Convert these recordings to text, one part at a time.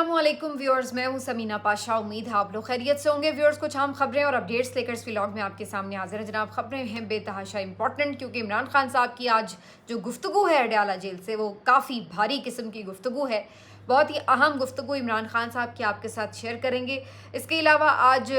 अस्सलामुअलैकुम व्यूअर्स, मैं हूं समीना पाशा। उम्मीद है आप लोग खैरियत से होंगे। व्यूअर्स, कुछ अहम खबरें और अपडेट्स लेकर इस व्लॉग में आपके सामने हाजिर है। जनाब, खबरें हैं बेतहाशा इंपॉर्टेंट, क्योंकि इमरान खान साहब की आज जो गुफ्तगू है अडयाला जेल से, वो काफ़ी भारी किस्म की गुफ्तगू है। बहुत ही अहम गुफ्तगू इमरान खान साहब की आपके साथ शेयर करेंगे। इसके अलावा आज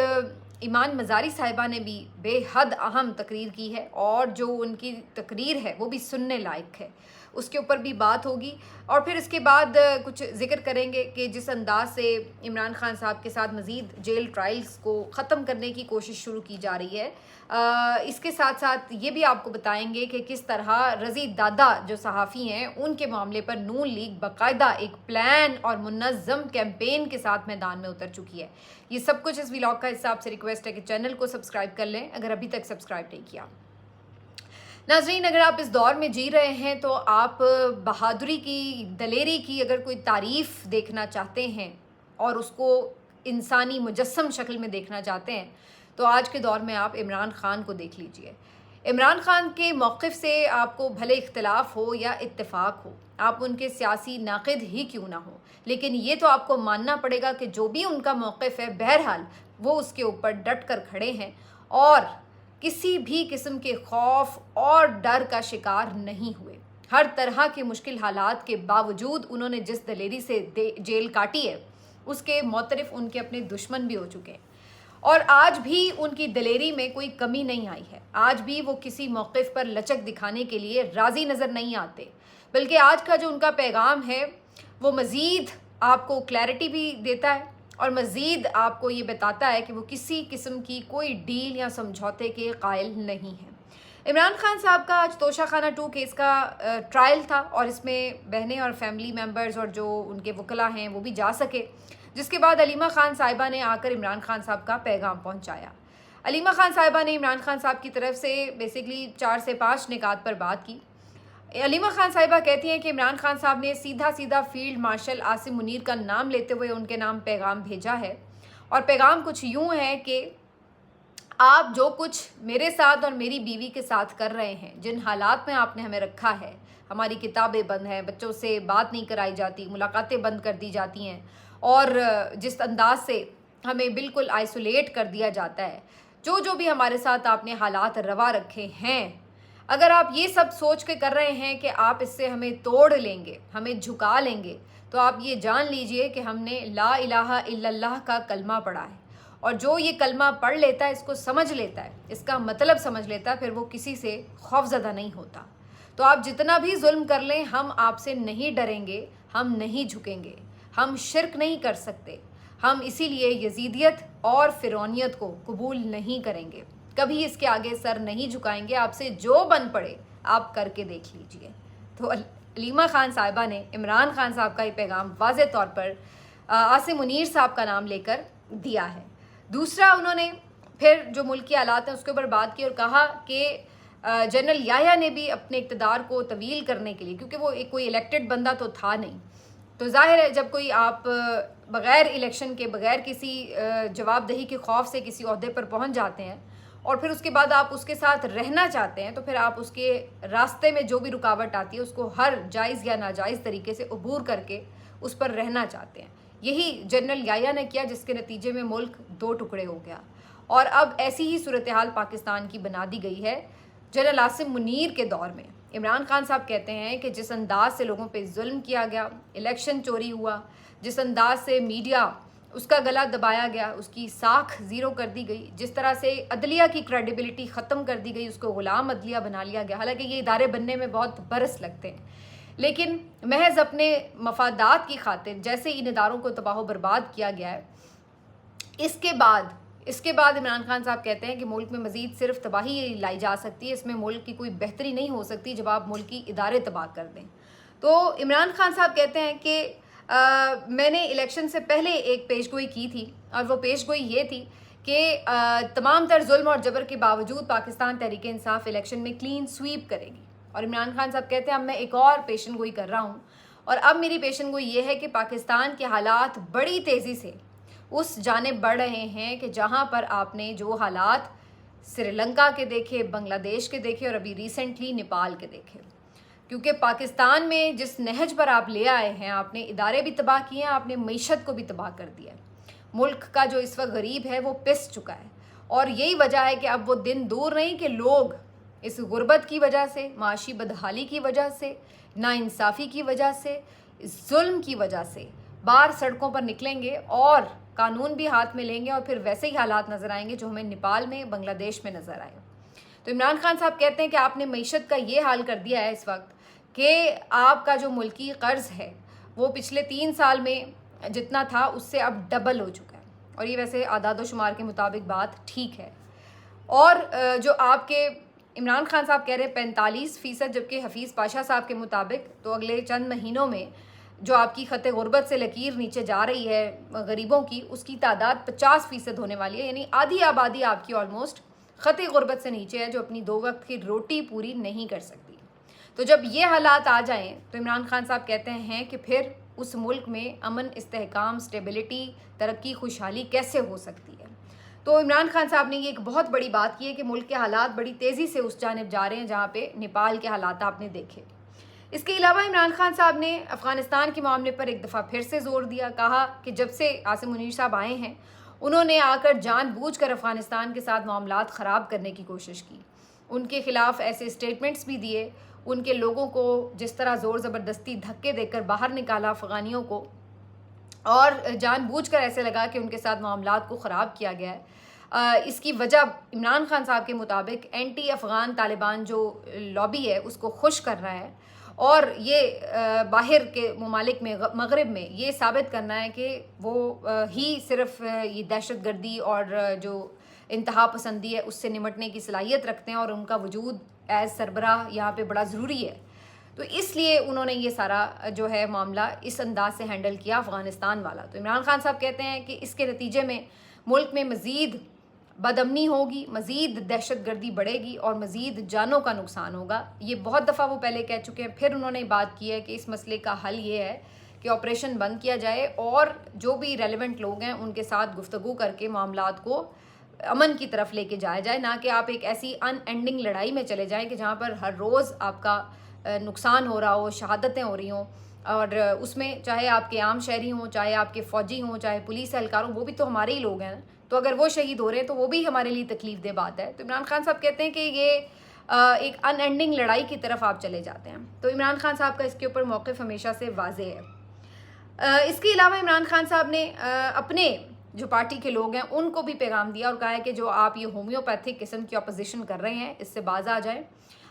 ईमान मज़ारी साहिबा ने भी बेहद अहम तकरीर की है, और जो उनकी तकरीर है वो भी सुनने लायक है, उसके ऊपर भी बात होगी। और फिर इसके बाद कुछ जिक्र करेंगे कि जिस अंदाज से इमरान खान साहब के साथ मज़ीद जेल ट्रायल्स को ख़त्म करने की कोशिश शुरू की जा रही है, इसके साथ साथ ये भी आपको बताएंगे कि किस तरह रज़ी दादा जो सहाफ़ी हैं उनके मामले पर नून लीग बाकायदा एक प्लान और मुनज़्ज़म कैंपेन के साथ मैदान में उतर चुकी है। ये सब कुछ इस व्लॉग का हिस्सा। आपसे रिक्वेस्ट है कि चैनल को सब्सक्राइब कर लें अगर अभी तक सब्सक्राइब नहीं किया। नाज़रीन, अगर आप इस दौर में जी रहे हैं तो आप बहादुरी की, दलेरी की अगर कोई तारीफ़ देखना चाहते हैं और उसको इंसानी मुजस्सम शक्ल में देखना चाहते हैं, तो आज के दौर में आप इमरान खान को देख लीजिए। इमरान खान के मौक़िफ़ से आपको भले इख्तिलाफ़ हो या इत्तेफाक हो, आप उनके सियासी नाक़िद ही क्यों ना हो, लेकिन ये तो आपको मानना पड़ेगा कि जो भी उनका मौक़िफ़ है, बहरहाल वो उसके ऊपर डट कर खड़े हैं और किसी भी किस्म के खौफ और डर का शिकार नहीं हुए। हर तरह के मुश्किल हालात के बावजूद उन्होंने जिस दलेरी से जेल काटी है, उसके मोतरफ उनके अपने दुश्मन भी हो चुके हैं, और आज भी उनकी दलेरी में कोई कमी नहीं आई है। आज भी वो किसी मौक़िफ़ पर लचक दिखाने के लिए राज़ी नज़र नहीं आते, बल्कि आज का जो उनका पैगाम है वो मज़ीद आपको क्लैरिटी भी देता है और मज़ीद आपको ये बताता है कि वो किसी किस्म की कोई डील या समझौते के कायल नहीं है। इमरान खान साहब का आज तोशाखाना 2 केस का ट्रायल था, और इसमें बहनें और फैमिली मेम्बर्स और जो उनके वकला हैं वो भी जा सके, जिसके बाद अलीमा खान साहिबा ने आकर इमरान खान साहब का पैगाम पहुँचाया। अलीमा खान साहिबा ने इमरान खान साहब की तरफ से बेसिकली 4 से 5 निकात पर बात की। अलीमा खान साहिबा कहती हैं कि इमरान खान साहब ने सीधा सीधा फील्ड मार्शल आसिम मुनीर का नाम लेते हुए उनके नाम पैगाम भेजा है, और पैगाम कुछ यूँ है कि आप जो कुछ मेरे साथ और मेरी बीवी के साथ कर रहे हैं, जिन हालात में आपने हमें रखा है, हमारी किताबें बंद हैं, बच्चों से बात नहीं कराई जाती, मुलाकातें बंद कर दी जाती हैं, और जिस अंदाज से हमें बिल्कुल आइसोलेट कर दिया जाता है, जो भी हमारे साथ आपने हालात रवा रखे हैं, अगर आप ये सब सोच के कर रहे हैं कि आप इससे हमें तोड़ लेंगे, हमें झुका लेंगे, तो आप ये जान लीजिए कि हमने ला इलाहा इल्लल्लाह का कलमा पढ़ा है, और जो ये कलमा पढ़ लेता है, इसको समझ लेता है, इसका मतलब समझ लेता है, फिर वो किसी से खौफज़दा नहीं होता। तो आप जितना भी जुल्म कर लें, हम आपसे नहीं डरेंगे, हम नहीं झुकेंगे, हम शिर्क नहीं कर सकते, हम इसीलिए यजीदियत और फ़िरौनियत को कबूल नहीं करेंगे, कभी इसके आगे सर नहीं झुकाएंगे, आपसे जो बन पड़े आप करके देख लीजिए। तो अलीमा खान साहिबा ने इमरान खान साहब का ये पैगाम वाज़े तौर पर आसिम मुनीर साहब का नाम लेकर दिया है। दूसरा, उन्होंने फिर जो मुल्क की हालात हैं उसके ऊपर बात की और कहा कि जनरल याह्या ने भी अपने इक़्तिदार को तवील करने के लिए, क्योंकि वो कोई इलेक्टेड बंदा तो था नहीं, तो ज़ाहिर है जब कोई आप बग़ैर इलेक्शन के, बग़ैर किसी जवाबदेही के खौफ से किसी ओहदे पर पहुँच जाते हैं और फिर उसके बाद आप उसके साथ रहना चाहते हैं, तो फिर आप उसके रास्ते में जो भी रुकावट आती है उसको हर जायज़ या नाजायज़ तरीके से अबूर करके उस पर रहना चाहते हैं। यही जनरल याह्या ने किया, जिसके नतीजे में मुल्क 2 टुकड़े हो गया, और अब ऐसी ही सूरत हाल पाकिस्तान की बना दी गई है जनरल आसिम मुनीर के दौर में। इमरान खान साहब कहते हैं कि जिस अंदाज से लोगों पे जुल्म किया गया, इलेक्शन चोरी हुआ, जिस अंदाज से मीडिया उसका गला दबाया गया, उसकी साख ज़ीरो कर दी गई, जिस तरह से अदलिया की क्रेडिबिलिटी ख़त्म कर दी गई, उसको ग़ुलाम अदलिया बना लिया गया। हालांकि ये इदारे बनने में बहुत बरस लगते हैं, लेकिन महज अपने मफादात की खातिर जैसे इन इदारों को तबाह बर्बाद किया गया है, इसके बाद इमरान खान साहब कहते हैं कि मुल्क में मज़ीद सिर्फ तबाही लाई जा सकती है, इसमें मुल्क की कोई बेहतरी नहीं हो सकती जब आप मुल्क की इदारे तबाह कर दें। तो इमरान खान साहब कहते हैं कि मैंने इलेक्शन से पहले एक पेशगोई की थी, और वो पेशगोई ये थी कि तमाम तर जुल्म और जबर के बावजूद पाकिस्तान तहरीक इंसाफ इलेक्शन में क्लीन स्वीप करेगी। और इमरान खान साहब कहते हैं अब मैं एक और पेशन गोई कर रहा हूँ, और अब मेरी पेशन गोई ये है कि पाकिस्तान के हालात बड़ी तेज़ी से उस जानिब बढ़ रहे हैं कि जहाँ पर आपने जो हालात श्रीलंका के देखे, बांग्लादेश के देखे और अभी रिसेंटली नेपाल के देखे, क्योंकि पाकिस्तान में जिस नहज पर आप ले आए हैं, आपने इदारे भी तबाह किए हैं, आपने मईशत को भी तबाह कर दिया है। मुल्क का जो इस वक्त गरीब है वो पिस चुका है, और यही वजह है कि अब वो दिन दूर नहीं कि लोग इस गुर्बत की वजह से, माशी बदहाली की वजह से, नाइंसाफ़ी की वजह से, इस जुल्म की वजह से बाहर सड़कों पर निकलेंगे और कानून भी हाथ में लेंगे, और फिर वैसे ही हालात नज़र आएंगे जो हमें नेपाल में, बांग्लादेश में नज़र आए। तो इमरान खान साहब कहते हैं कि आपने मईशत का ये हाल कर दिया है इस वक्त कि आपका जो मुल्की कर्ज़ है वो पिछले 3 साल में जितना था उससे अब डबल हो चुका है, और ये वैसे आदाद शुमार के मुताबिक बात ठीक है। और जो आपके इमरान खान साहब कह रहे हैं 45%, जबकि हफीज़ पाशा साहब के मुताबिक तो अगले चंद महीनों में जो आपकी ख़त गुर्बत से लकीर नीचे जा रही है गरीबों की, उसकी तादाद 50% होने वाली है, यानी आधी आबादी आपकी ऑलमोस्ट ख़त गुर्बत से नीचे है, जो अपनी 2 वक्त की रोटी पूरी नहीं कर सकती। तो जब ये हालात आ जाएं तो इमरान खान साहब कहते हैं कि फिर उस मुल्क में अमन, इस्तेहकाम, स्टेबिलिटी, तरक्की, खुशहाली कैसे हो सकती है। तो इमरान खान साहब ने ये एक बहुत बड़ी बात की है कि मुल्क के हालात बड़ी तेज़ी से उस जानिब जा रहे हैं जहाँ पे नेपाल के हालात आपने देखे। इसके अलावा इमरान खान साहब ने अफ़गानिस्तान के मामले पर एक दफ़ा फिर से ज़ोर दिया, कहा कि जब से आसिम मुनीर साहब आए हैं उन्होंने आकर जानबूझकर अफ़गानिस्तान के साथ मामलात ख़राब करने की कोशिश की, उनके ख़िलाफ़ ऐसे स्टेटमेंट्स भी दिए, उनके लोगों को जिस तरह ज़ोर ज़बरदस्ती धक्के देकर बाहर निकाला अफ़गानियों को, और जानबूझकर ऐसे लगा कि उनके साथ मामलात को ख़राब किया गया है। इसकी वजह इमरान खान साहब के मुताबिक एंटी अफ़गान तालिबान जो लॉबी है उसको खुश कर रहा है, और ये बाहर के ममालिक में, मगरब में ये साबित करना है कि वो ही सिर्फ ये दहशत गर्दी और जो इंतहा पसंदी है उससे निमटने की सलाहियत रखते हैं, और उनका वजूद एज़ सरबराह यहाँ पे बड़ा ज़रूरी है। तो इसलिए उन्होंने ये सारा जो है मामला इस अंदाज से हैंडल किया अफ़गानिस्तान वाला। तो इमरान खान साहब कहते हैं कि इसके नतीजे में मुल्क में मज़ीद बदअमनी होगी, मज़ीद दहशत गर्दी बढ़ेगी और मज़ीद जानों का नुकसान होगा। ये बहुत दफ़ा वो पहले कह चुके हैं, फिर उन्होंने बात की है कि इस मसले का हल ये है कि ऑपरेशन बंद किया जाए और जो भी रेलेवेंट लोग हैं उनके साथ गुफ्तगू करके मामलात को अमन की तरफ लेके जाया जाए, ना कि आप एक ऐसी अनएंडिंग लड़ाई में चले जाएं कि जहाँ पर हर रोज़ आपका नुकसान हो रहा हो, शहादतें हो रही हों, और उसमें चाहे आपके आम शहरी हों, चाहे आपके फ़ौजी हों, चाहे पुलिस एहलकार हों, वो भी तो हमारे ही लोग हैं। तो अगर वो शहीद हो रहे हैं तो वो भी हमारे लिए तकलीफ दे बात है। तो इमरान खान साहब कहते हैं कि ये एक अनएंडिंग लड़ाई की तरफ आप चले जाते हैं। तो इमरान खान साहब का इसके ऊपर मौक़िफ़ हमेशा से वाज़े है। इसके अलावा इमरान खान साहब ने अपने जो पार्टी के लोग हैं उनको भी पैगाम दिया और कहा है कि जो आप ये होम्योपैथिक किस्म की अपोजिशन कर रहे हैं इससे बाज आ जाएं।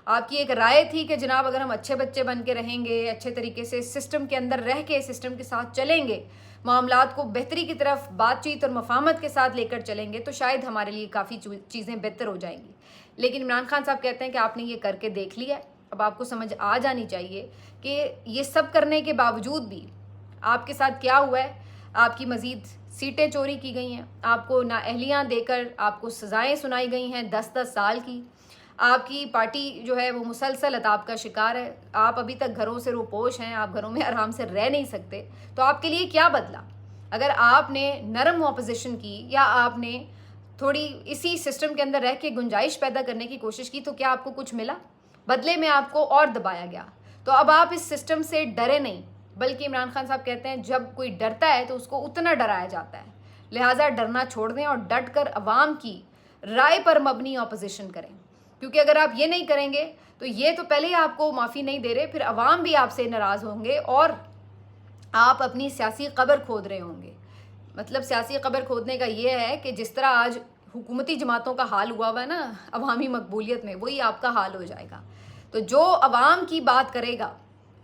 आपकी एक राय थी कि जनाब अगर हम अच्छे बच्चे बन के रहेंगे, अच्छे तरीके से सिस्टम के अंदर रह के सिस्टम के साथ चलेंगे, मामलात को बेहतरी की तरफ बातचीत और मफाहमत के साथ लेकर चलेंगे तो शायद हमारे लिए काफ़ी चीज़ें बेहतर हो जाएंगी। लेकिन इमरान खान साहब कहते हैं कि आपने ये करके देख लिया, अब आपको समझ आ जानी चाहिए कि ये सब करने के बावजूद भी आपके साथ क्या हुआ है। आपकी मज़ीद सीटें चोरी की गई हैं, आपको नाअहलियाँ देकर आपको सज़ाएँ सुनाई गई हैं 10-10 साल की। आपकी पार्टी जो है वो मुसलसल अताब का शिकार है, आप अभी तक घरों से रोपोश हैं, आप घरों में आराम से रह नहीं सकते। तो आपके लिए क्या बदला? अगर आपने नरम ऑपोजिशन की या आपने थोड़ी इसी सिस्टम के अंदर रह के गुंजाइश पैदा करने की कोशिश की तो क्या आपको कुछ मिला? बदले में आपको और दबाया गया। तो अब आप इस सिस्टम से डरे नहीं, बल्कि इमरान खान साहब कहते हैं जब कोई डरता है तो उसको उतना डराया जाता है, लिहाजा डरना छोड़ दें और डट कर अवाम की राय पर मबनी ऑपोजिशन करें। क्योंकि अगर आप ये नहीं करेंगे तो ये तो पहले ही आपको माफ़ी नहीं दे रहे, फिर अवाम भी आपसे नाराज़ होंगे और आप अपनी सियासी कब्र खोद रहे होंगे। मतलब सियासी कब्र खोदने का ये है कि जिस तरह आज हुकूमती जमातों का हाल हुआ हुआ है ना अवामी मकबूलियत में, वही आपका हाल हो जाएगा। तो जो अवाम की बात करेगा,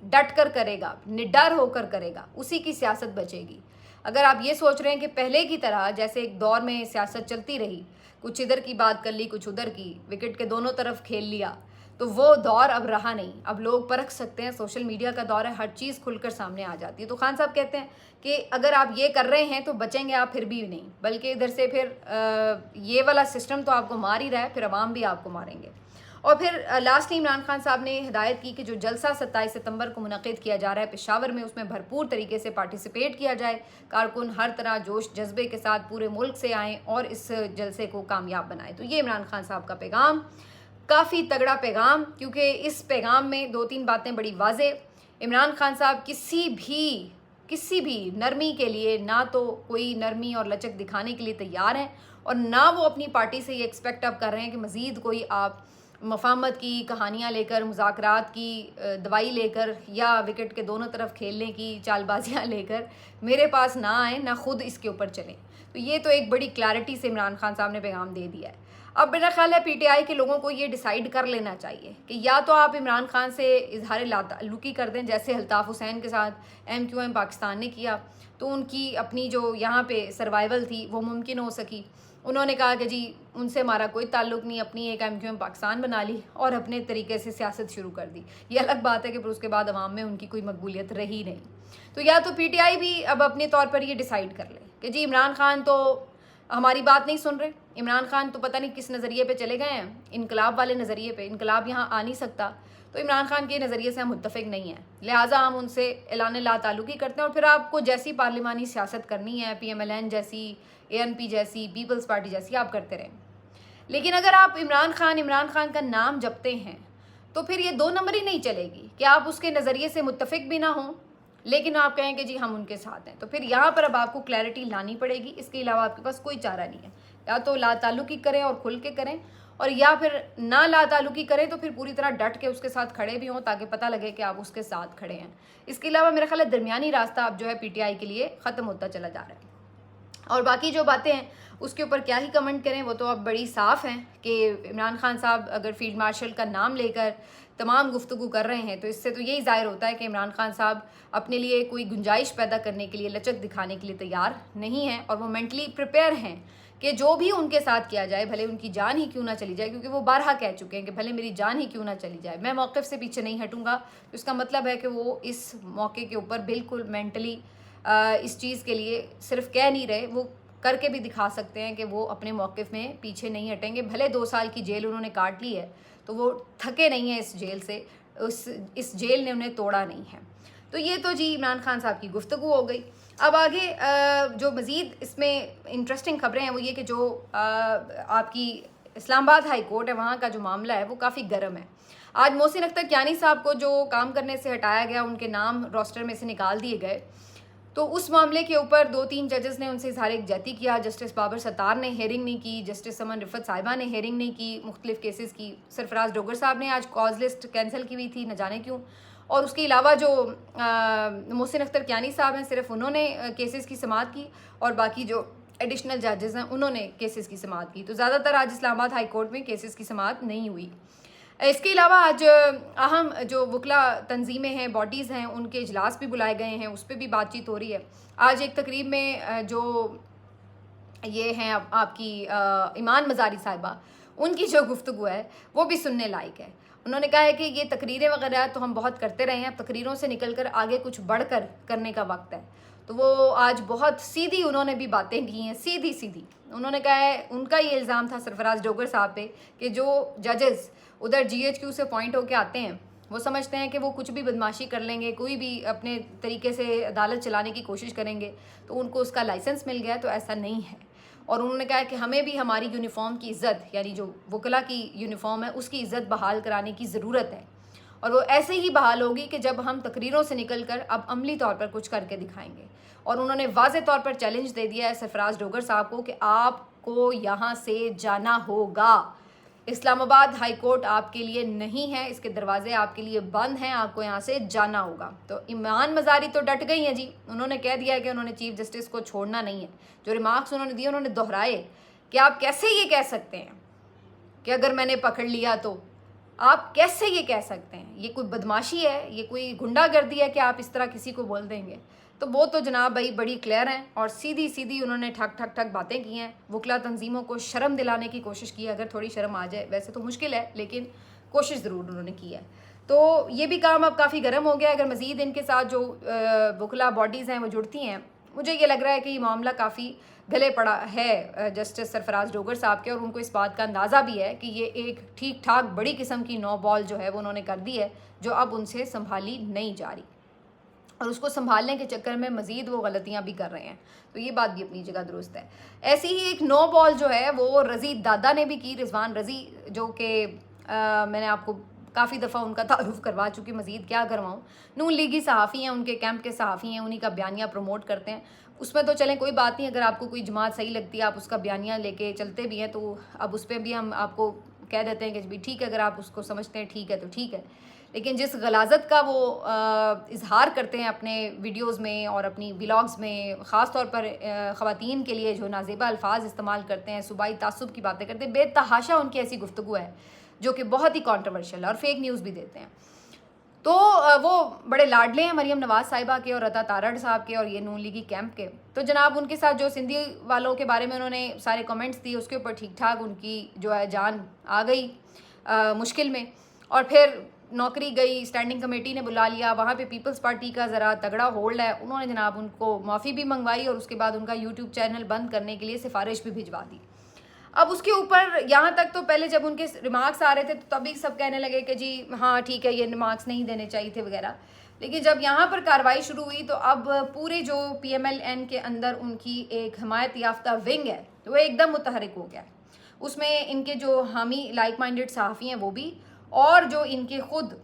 डट कर करेगा, निडर होकर करेगा, उसी की सियासत बचेगी। अगर आप ये सोच रहे हैं कि पहले की तरह जैसे एक दौर में सियासत चलती रही, कुछ इधर की बात कर ली, कुछ उधर की, विकेट के दोनों तरफ खेल लिया, तो वो दौर अब रहा नहीं। अब लोग परख सकते हैं, सोशल मीडिया का दौर है, हर चीज़ खुलकर सामने आ जाती है। तो खान साहब कहते हैं कि अगर आप ये कर रहे हैं तो बचेंगे आप फिर भी नहीं, बल्कि इधर से फिर ये वाला सिस्टम तो आपको मार ही रहा है, फिर अवाम भी आपको मारेंगे। और फिर लास्टली इमरान खान साहब ने हिदायत की कि जो जलसा 27 सितंबर को मुनक़िद किया जा रहा है पेशावर में, उसमें भरपूर तरीके से पार्टिसिपेट किया जाए। कारकुन हर तरह जोश जज्बे के साथ पूरे मुल्क से आएँ और इस जलसे को कामयाब बनाएं। तो ये इमरान खान साहब का पैगाम। काफ़ी तगड़ा पैगाम, क्योंकि इस पैगाम में 2-3 बातें बड़ी वाज़ेह। इमरान खान साहब किसी भी नरमी के लिए ना तो कोई नरमी और लचक दिखाने के लिए तैयार हैं, और ना वो अपनी पार्टी से ये एक्सपेक्ट अब कर रहे हैं कि मज़ीद कोई आप मफाहमत की कहानियाँ लेकर, मुज़ाकरात की दवाई लेकर या विकेट के दोनों तरफ खेलने की चालबाजियाँ लेकर मेरे पास ना आए, ना खुद इसके ऊपर चलें। तो ये तो एक बड़ी क्लैरिटी से इमरान खान साहब ने पैगाम दे दिया है। अब मेरा ख्याल है पीटीआई के लोगों को ये डिसाइड कर लेना चाहिए कि या तो आप इमरान खान से इजहार लाताल्लुकी कर दें, जैसे अल्ताफ़ हुसैन के साथ MQM पाकिस्तान ने किया, तो उनकी अपनी जो यहाँ पे सर्वाइवल थी वो मुमकिन हो सकी। उन्होंने कहा कि जी उनसे हमारा कोई ताल्लुक़ नहीं, अपनी एक MQM पाकिस्तान बना ली और अपने तरीके से सियासत शुरू कर दी। ये अलग बात है कि फिर उसके बाद अवाम में उनकी कोई मकबूलियत रही नहीं। तो या तो पीटीआई भी अब अपने तौर पर ये डिसाइड कर ले कि जी इमरान खान तो हमारी बात नहीं सुन रहे, इमरान खान तो पता नहीं किस नज़रिए पे चले गए हैं, इनकलाब वाले नज़रिए पे। इनकलाब यहाँ आ नहीं सकता, तो इमरान खान के नज़रिए से हम मुत्तफ़िक नहीं हैं, लिहाजा हम उनसे ऐलान ला ताल्लुकी करते हैं। और फिर आपको जैसी पार्लिमानी सियासत करनी है, PMLN जैसी, ANP जैसी, पीपल्स पार्टी जैसी, आप करते रहें। लेकिन अगर आप इमरान खान का नाम जपते हैं तो फिर ये 2 नंबर ही नहीं चलेगी कि आप उसके नज़रिए से मुत्तफ़िक भी ना हों लेकिन आप कहें कि जी हम उनके साथ हैं। तो फिर यहाँ पर अब आपको क्लैरिटी लानी पड़ेगी, इसके अलावा आपके पास कोई चारा नहीं है। या तो ला ताल्लुकी करें और खुल के करें, और या फिर ना ला ताल्लुकी करें तो फिर पूरी तरह डट के उसके साथ खड़े भी हों ताकि पता लगे कि आप उसके साथ खड़े हैं। इसके अलावा मेरा ख्याल है दरमियानी रास्ता अब जो है PTI के लिए ख़त्म होता चला जा रहा है। और बाकी जो बातें हैं उसके ऊपर क्या ही कमेंट करें, वो तो अब बड़ी साफ़ हैं कि इमरान खान साहब अगर फील्ड मार्शल का नाम लेकर तमाम गुफ्तगू कर रहे हैं तो इससे तो यही ज़ाहिर होता है कि इमरान खान साहब अपने लिए कोई गुंजाइश पैदा करने के लिए, लचक दिखाने के लिए तैयार नहीं हैं, और वो मेंटली प्रिपेयर हैं कि जो भी उनके साथ किया जाए, भले उनकी जान ही क्यों ना चली जाए, क्योंकि वो बारहा कह चुके हैं कि भले मेरी जान ही क्यों ना चली जाए, मैं मौक़िफ़ से पीछे नहीं हटूँगा। तो इसका मतलब है कि वो इस मौके के ऊपर बिल्कुल मेंटली इस चीज़ के लिए सिर्फ कह नहीं रहे, वो करके भी दिखा सकते हैं कि वो अपने मौक़िफ़ में पीछे नहीं हटेंगे। भले 2 साल की जेल उन्होंने काट ली है तो वो थके नहीं हैं इस जेल से, इस जेल ने उन्हें तोड़ा नहीं है। तो ये तो जी इमरान खान साहब की गुफ्तगू हो गई। अब आगे जो मज़ीद इसमें इंटरेस्टिंग खबरें हैं वो ये कि जो आपकी इस्लामाबाद हाई कोर्ट है, वहाँ का जो मामला है वो काफ़ी गर्म है। आज मोहसिन अख्तर कियानी साहब को जो काम करने से हटाया गया, उनके नाम रोस्टर में से निकाल दिए गए, तो उस मामले के ऊपर 2-3 जजेस ने उनसे इज़हार यकजहती किया। जस्टिस बाबर सत्तार ने हेयरिंग नहीं की, जस्टिस समन रिफत साहिबा ने हेयरिंग नहीं की मुख्तलिफ केसेस की। सरफराज डोगर साहब ने आज कॉज लिस्ट कैंसिल की हुई थी, न जाने क्यों। और उसके अलावा जो मोहसिन अख्तर कियानी साहब हैं, सिर्फ उन्होंने केसेस की समाअत की, और बाकी जो एडिशनल जजेस हैं उन्होंने केसेस की समाअत की। तो ज़्यादातर आज इस्लामाबाद हाई कोर्ट में केसेस की समाअत नहीं हुई। इसके अलावा आज अहम जो वकला तंजीमें हैं, बॉडीज़ हैं, उनके इजलास भी बुलाए गए हैं, उस पर भी बातचीत हो रही है। आज एक तकरीब में जो ये हैं आपकी ईमान मज़ारी साहिबा, उनकी जो गुफ्तगू है वो भी सुनने लायक है। उन्होंने कहा है कि ये तकरीरें वगैरह तो हम बहुत करते रहे हैं, अब तकरीरों से निकल कर आगे कुछ बढ़कर करने का वक्त है। तो वो आज बहुत सीधी उन्होंने भी बातें की हैं, सीधी सीधी। उन्होंने कहा है, उनका ये इल्ज़ाम था सरफराज डोगर साहब पे कि जो जजेस उधर GHQ से अपॉइंट होकर आते हैं वो समझते हैं कि वो कुछ भी बदमाशी कर लेंगे, कोई भी अपने तरीके से अदालत चलाने की कोशिश करेंगे तो उनको उसका लाइसेंस मिल गया। तो ऐसा नहीं है। और उन्होंने कहा कि हमें भी हमारी यूनिफॉर्म की इज़्ज़त, यानी जो वकला की यूनिफॉर्म है उसकी इज़्ज़त बहाल कराने की ज़रूरत है, और वो ऐसे ही बहाल होगी कि जब हम तकरीरों से निकल कर अब अमली तौर पर कुछ करके दिखाएंगे। और उन्होंने वाज़े तौर पर चैलेंज दे दिया है सरफराज डोगर साहब को कि आपको यहाँ से जाना होगा। इस्लामाबाद हाई कोर्ट आपके लिए नहीं है, इसके दरवाजे आपके लिए बंद हैं, आपको यहाँ से जाना होगा। तो ईमान मज़ारी तो डट गई हैं जी, उन्होंने कह दिया है कि उन्होंने चीफ जस्टिस को छोड़ना नहीं है। जो रिमार्क्स उन्होंने दिए उन्होंने दोहराए कि आप कैसे ये कह सकते हैं कि अगर मैंने पकड़ लिया तो, आप कैसे ये कह सकते हैं, ये कोई बदमाशी है, ये कोई गुंडागर्दी है कि आप इस तरह किसी को बोल देंगे। तो वो तो जनाब भाई बड़ी क्लियर हैं और सीधी सीधी उन्होंने ठक ठक ठक बातें की हैं। वकला तंजीमों को शर्म दिलाने की कोशिश की है, अगर थोड़ी शर्म आ जाए, वैसे तो मुश्किल है लेकिन कोशिश ज़रूर उन्होंने की है। तो ये भी काम अब काफ़ी गर्म हो गया। अगर मज़ीद इनके साथ जो वकला बॉडीज़ हैं वो जुड़ती हैं, मुझे ये लग रहा है कि ये मामला काफ़ी गले पड़ा है जस्टिस सरफराज डोगर साहब के, और उनको इस बात का अंदाज़ा भी है कि ये एक ठीक ठाक बड़ी किस्म की नो बॉल जो है वो उन्होंने कर दी है, जो अब उनसे संभाली नहीं जा रही, और उसको संभालने के चक्कर में मज़ीद वो गलतियां भी कर रहे हैं। तो ये बात भी अपनी जगह दुरुस्त है। ऐसी ही एक नो बॉल जो है वो रज़ी दादा ने भी की, रिजवान रज़ी, जो कि मैंने आपको काफ़ी दफ़ा उनका तारुफ करवा चुकी, मज़ीद क्या करवाऊँ। नून लीगी सहाफ़ी हैं, उनके कैंप के सहाफ़ी हैं, उन्हीं का बयानिया प्रमोट करते हैं। उसमें तो चलें कोई बात नहीं, अगर आपको कोई जमात सही लगती है आप उसका बयानिया लेके चलते भी हैं तो अब उस पर भी हम आपको कह देते हैं कि भी ठीक है, अगर आप उसको समझते हैं ठीक है तो ठीक है। लेकिन जिस गलाजत का वो इजहार करते हैं अपने वीडियोस में और अपनी व्लॉग्स में, ख़ास तौर पर ख़वातीन के लिए जो नाजेबा अल्फाज इस्तेमाल करते हैं, सूबाई तासुब की बातें करते हैं, बेतहाशा उनकी ऐसी गुफ्तगू है जो कि बहुत ही कॉन्ट्रोवर्शियल है और फेक न्यूज़ भी देते हैं। तो वो बड़े लाडले हैं मरीम नवाज़ साहिबा के और अता तारड़ साहब के और ये नून लीगी कैंप के। तो जनाब उनके साथ जो सिंधी वालों के बारे में उन्होंने सारे कमेंट्स दिए, उसके ऊपर ठीक ठाक उनकी जो है जान आ गई मुश्किल में, और फिर नौकरी गई, स्टैंडिंग कमेटी ने बुला लिया, वहाँ पे पीपल्स पार्टी का ज़रा तगड़ा होल्ड है, उन्होंने जनाब उनको माफ़ी भी मंगवाई और उसके बाद उनका यूट्यूब चैनल बंद करने के लिए सिफारिश भी भिजवा दी। अब उसके ऊपर यहाँ तक तो पहले जब उनके रिमार्क्स आ रहे थे तो तभी सब कहने लगे कि जी हाँ ठीक है, ये रिमार्क्स नहीं देने चाहिए थे वगैरह। लेकिन जब यहाँ पर कार्रवाई शुरू हुई तो अब पूरे जो PMLN के अंदर उनकी एक हमायत याफ्ता विंग है तो वो एकदम मुतहरिक हो गया। उसमें इनके जो हामी लाइक माइंडेड सहाफ़ी हैं वो भी, और जो इनके खुद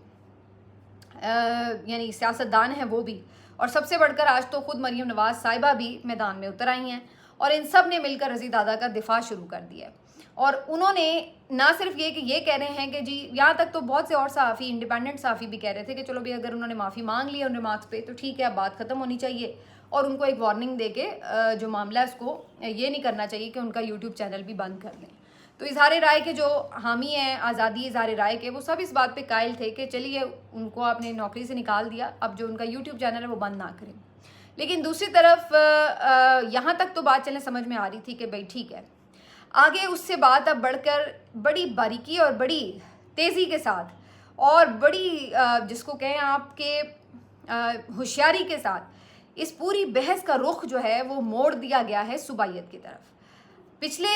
यानी सियासतदान हैं वो भी, और सबसे बढ़कर आज तो खुद मरीम नवाज़ साहिबा भी मैदान में उतर आई हैं और इन सब ने मिलकर रज़ी दादा का दिफा शुरू कर दिया है। और उन्होंने ना सिर्फ ये कि ये कह रहे हैं कि जी, यहाँ तक तो बहुत से और सहाफ़ी, इंडिपेंडेंट सहाफ़ी भी कह रहे थे कि चलो भी अगर उन्होंने माफ़ी मांग ली उन रिमार्क्स पे तो ठीक है, अब बात ख़त्म होनी चाहिए और उनको एक वार्निंग दे के जो मामला है उसको ये नहीं करना चाहिए कि उनका यूट्यूब चैनल भी बंद कर दें। तो इजहार राय के जो हामी हैं, आज़ादी इजहार राय के, वो सब इस बात पे कायल थे कि चलिए उनको आपने नौकरी से निकाल दिया, अब जो उनका यूट्यूब चैनल है वो बंद ना करें। लेकिन दूसरी तरफ यहाँ तक तो बात चलने समझ में आ रही थी कि भाई ठीक है, आगे उससे बात अब बढ़कर बड़ी बारीकी और बड़ी तेज़ी के साथ और बड़ी जिसको कहें आपके होशियारी के साथ इस पूरी बहस का रुख जो है वो मोड़ दिया गया है सूबाइयत की तरफ। पिछले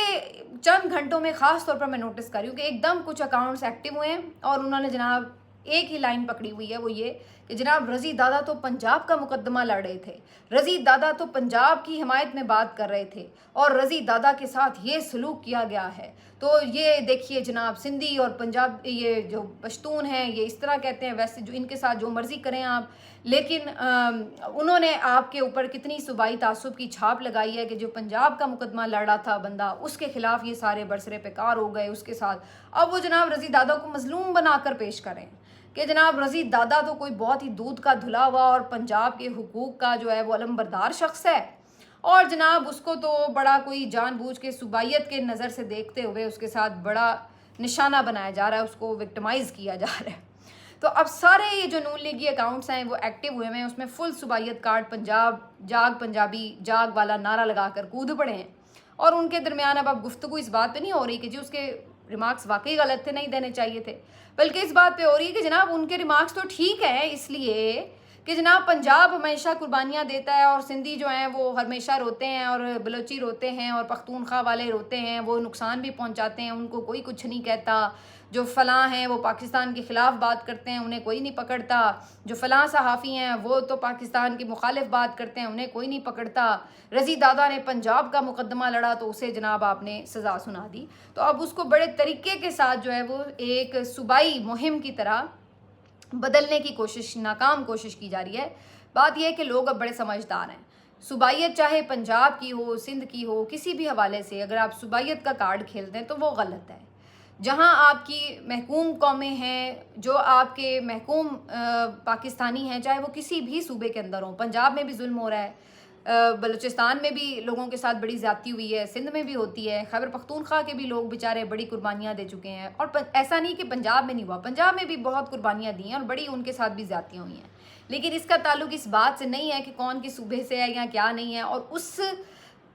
चंद घंटों में ख़ास तौर पर मैं नोटिस कर रही हूँ कि एकदम कुछ अकाउंट्स एक्टिव हुए हैं और उन्होंने जनाब एक ही लाइन पकड़ी हुई है, वो ये कि जनाब रज़ी दादा तो पंजाब का मुकदमा लड़ रहे थे, रज़ी दादा तो पंजाब की हिमायत में बात कर रहे थे और रज़ी दादा के साथ ये सलूक किया गया है। तो ये देखिए जनाब, सिंधी और पंजाब ये जो पश्तून हैं ये इस तरह कहते हैं, वैसे जो इनके साथ जो मर्ज़ी करें आप। लेकिन उन्होंने आपके ऊपर कितनी सूबाई तासुब की छाप लगाई है कि जो पंजाब का मुकदमा लड़ रहा था बंदा, उसके खिलाफ ये सारे बरसरे पेकार हो गए उसके साथ। अब वो जनाब रज़ी दादा को मजलूम बनाकर पेश करें कि जनाब रज़ी दादा तो कोई बहुत ही दूध का धुला हुआ और पंजाब के हुकूक का जो है वो अलमबरदार शख्स है, और जनाब उसको तो बड़ा कोई जानबूझ के सूबाइयत के नज़र से देखते हुए उसके साथ बड़ा निशाना बनाया जा रहा है, उसको विक्टिमाइज़ किया जा रहा है। तो अब सारे ये जो नून लीगी अकाउंट्स हैं वो एक्टिव हुए हैं, उसमें फुल सूबाइयत कार्ड, पंजाब जाग, पंजाबी जाग वाला नारा लगाकर कूद पड़े हैं। और उनके दरमियान अब गुफ्तगू इस बात पे नहीं हो रही कि जी उसके रिमार्क्स वाकई गलत थे, नहीं देने चाहिए थे, बल्कि इस बात पे हो रही है कि जनाब उनके रिमार्क्स तो ठीक हैं इसलिए कि जनाब पंजाब हमेशा कुर्बानियाँ देता है और सिंधी जो हैं वो हमेशा रोते हैं और बलोची रोते हैं और पख्तूनख्वा वाले रोते हैं, वो नुकसान भी पहुंचाते हैं, उनको कोई कुछ नहीं कहता। जो फ़लाँ हैं वो पाकिस्तान के ख़िलाफ़ बात करते हैं, उन्हें कोई नहीं पकड़ता। जो फ़लाँ सहाफ़ी हैं वो तो पाकिस्तान के मुखालिफ बात करते हैं, उन्हें कोई नहीं पकड़ता। रज़ी दादा ने पंजाब का मुकदमा लड़ा तो उसे जनाब आपने सज़ा सुना दी। तो अब उसको बड़े तरीके के साथ जो है वो एक सूबाई मुहिम की तरह बदलने की कोशिश, नाकाम कोशिश की जा रही है। बात यह है कि लोग अब बड़े समझदार हैं। सूबाइयत चाहे पंजाब की हो, सिंध की हो, किसी भी हवाले से अगर आप सूबाइयत का कार्ड खेलते हैं तो वो गलत है। जहां आपकी महकूम कौमें हैं, जो आपके महकूम पाकिस्तानी हैं, चाहे वो किसी भी सूबे के अंदर हों, पंजाब में भी जुल्म हो रहा है, बलूचिस्तान में भी लोगों के साथ बड़ी ज़्यादती हुई है, सिंध में भी होती है, खैबर पख्तूनख्वा के भी लोग बेचारे बड़ी कुर्बानियाँ दे चुके हैं। और ऐसा नहीं कि पंजाब में नहीं हुआ, पंजाब में भी बहुत कुर्बानियाँ दी हैं और बड़ी उनके साथ भी ज़्यादतियाँ हुई हैं। लेकिन इसका ताल्लुक इस बात से नहीं है कि कौन किस सूबे से है या क्या नहीं है। और उस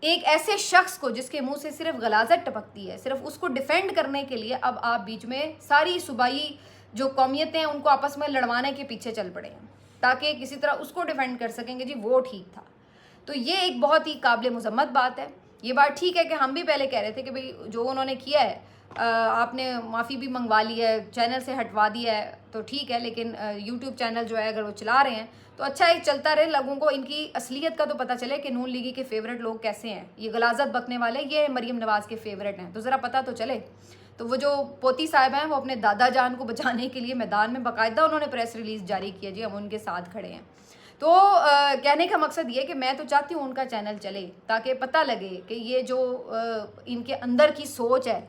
एक ऐसे शख्स को जिसके मुंह से सिर्फ गलाजत टपकती है, सिर्फ उसको डिफेंड करने के लिए अब आप बीच में सारी सूबाई जो कौमियतें हैं उनको आपस में लड़वाने के पीछे चल पड़े हैं ताकि किसी तरह उसको डिफेंड कर सकेंगे जी वो ठीक था। तो ये एक बहुत ही काबिल मुज़म्मत बात है। ये बात ठीक है कि हम भी पहले कह रहे थे कि भाई जो उन्होंने किया है, आपने माफ़ी भी मंगवा ली है, चैनल से हटवा दिया है तो ठीक है, लेकिन यूट्यूब चैनल जो है अगर वो चला रहे हैं तो अच्छा है, चलता रहे, लोगों को इनकी असलियत का तो पता चले कि नून लीगी के फेवरेट लोग कैसे हैं। ये गलाजत बकने वाले ये मरीम नवाज़ के फेवरेट हैं तो ज़रा पता तो चले। तो वो जो पोती साहिबा हैं वो अपने दादा जान को बचाने के लिए मैदान में बाकायदा उन्होंने प्रेस रिलीज़ जारी किया जी, हम उनके साथ खड़े हैं। तो कहने का मकसद ये कि मैं तो चाहती हूँ उनका चैनल चले ताकि पता लगे कि ये जो इनके अंदर की सोच है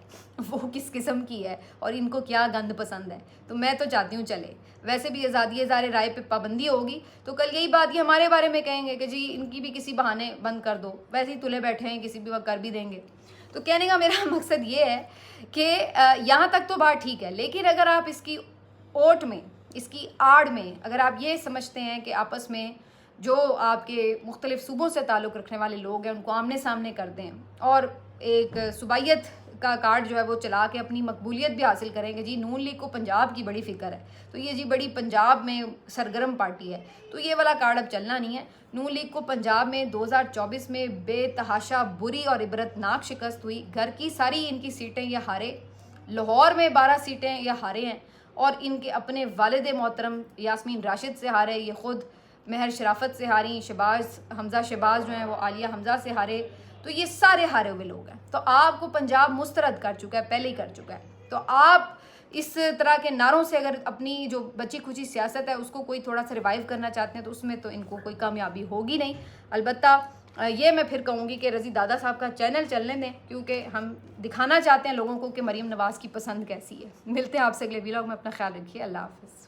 वो किस किस्म की है और इनको क्या गंद पसंद है। तो मैं तो चाहती हूँ चले। वैसे भी आज़ादी ज़ाहिर राय पे पाबंदी होगी तो कल यही बात ये हमारे बारे में कहेंगे कि जी इनकी भी किसी बहाने बंद कर दो, वैसे ही तुले बैठे हैं किसी भी वक्त कर भी देंगे। तो कहने का मेरा मकसद ये है कि यहाँ तक तो बात ठीक है, लेकिन अगर आप इसकी ओट में, इसकी आड़ में अगर आप ये समझते हैं कि आपस में जो आपके मुख्तलिफ सूबों से ताल्लुक़ रखने वाले लोग हैं उनको आमने सामने कर दें और एक सूबाइयत का कार्ड जो है वो चला के अपनी मकबूलियत भी हासिल करेंगे जी नून लीग को पंजाब की बड़ी फ़िक्र है, तो ये जी बड़ी पंजाब में सरगर्म पार्टी है, तो ये वाला कार्ड अब चलना नहीं है। नून लीग को पंजाब में 2024 में बेतहाशा बुरी और इबरतनाक शिकस्त हुई। घर की सारी इनकी सीटें ये हारे, लाहौर में 12 सीटें ये हारे हैं और इनके अपने वालिद मोहतरम यास्मीन राशिद से हारे, ये ख़ुद महर शराफत से हारी, हमज़ा शहबाज जो हैं वो आलिया हमज़ा से हारे, तो ये सारे हारे हुए लोग हैं। तो आपको पंजाब मुस्तरद कर चुका है, पहले ही कर चुका है। तो आप इस तरह के नारों से अगर अपनी जो बची खुची सियासत है उसको कोई थोड़ा सा रिवाइव करना चाहते हैं तो उसमें तो इनको कोई कामयाबी होगी नहीं। अलबत्ता ये मैं फिर कहूँगी कि रज़ी दादा साहब का चैनल चलने दें, क्योंकि हम दिखाना चाहते हैं लोगों को कि मरीम नवाज़ की पसंद कैसी है। मिलते हैं आपसे अगले व्लॉग में, अपना ख्याल रखिए, अल्लाह हाफ़िज़।